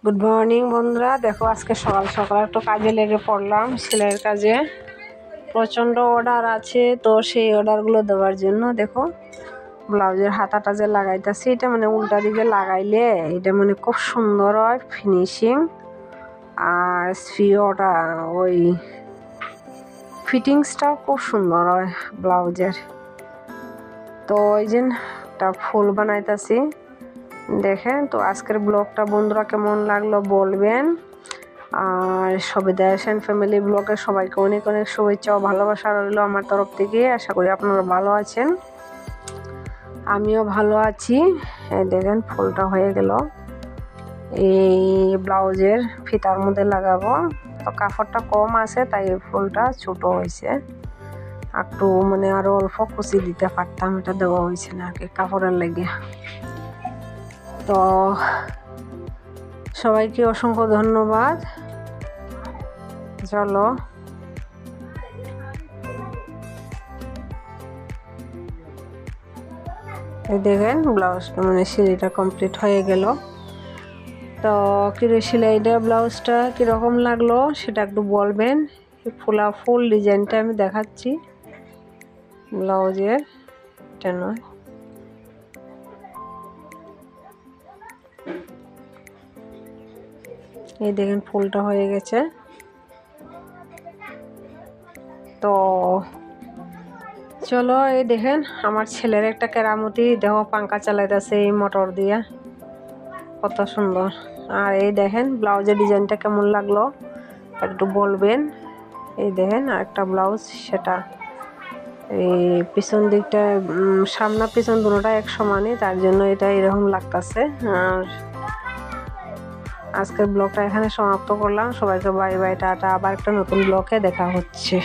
Good morning বন্ধুরা, দেখো আজকে সকাল সকাল একটু কাজে লেগে পড়লাম। সেলাইয়ের কাজে প্রচণ্ড অর্ডার আছে, তো সেই অর্ডারগুলো দেওয়ার জন্য দেখো ব্লাউজের হাতাটা যে লাগাইতেছি, এটা মানে উল্টা দিকে লাগাইলে এটা মানে খুব সুন্দর হয় ফিনিশিং, আর স্ফিওটা ওই ফিটিংসটাও খুব সুন্দর হয় ব্লাউজের। তো ওই যে একটা ফুল বানাইতেছি দেখেন। তো আজকের ব্লগটা বন্ধুরা কেমন লাগলো বলবেন, আর সবিতা এশিয়ান ফ্যামিলি ব্লগের সবাইকে অনেক অনেক শুভেচ্ছা ও ভালোবাসা রইল আমার তরফ থেকে। আশা করি আপনারা ভালো আছেন, আমিও ভালো আছি। দেখেন ফুলটা হয়ে গেল, এই ব্লাউজের ফিতার মধ্যে লাগাবো। তো কাপড়টা কম আছে তাই এই ফুলটা ছোট হয়েছে, একটু মানে আরো অল্প কুচি দিতে পারতাম, এটা দেওয়া হয়েছে না আর কি কাপড়ের লেগে। তো সবাইকে অসংখ্য ধন্যবাদ। চলো এই দেখেন ব্লাউজটা মানে সেলাইটা কমপ্লিট হয়ে গেল। তো সেলাইটা ব্লাউজটা কীরকম লাগলো সেটা একটু বলবেন। ফুলা ফুল ডিজাইনটা আমি দেখাচ্ছি ব্লাউজের, এটা নয়। এই দেখেন ফুলটা হয়ে গেছে। তো চলো এই দেখেন আমার ছেলের একটা কেরামতি দেহ পাঙ্খা চালাইতেছে এই মোটর দিয়ে, কত সুন্দর। আর এই দেখেন ব্লাউজের ডিজাইনটা কেমন লাগলো একটু বলবেন। এই দেখেন আরেকটা ব্লাউজ, সেটা এই পিছন দিকটা সামনা পিছন দুটোটা এক সমানই, তার জন্য এটা এরকম লাগতেছে। আর আজকের ব্লগটা এখানে সমাপ্ত করলাম। সবাইকে বাই বাই, টাটা। আবার একটা নতুন ব্লগে দেখা হচ্ছে।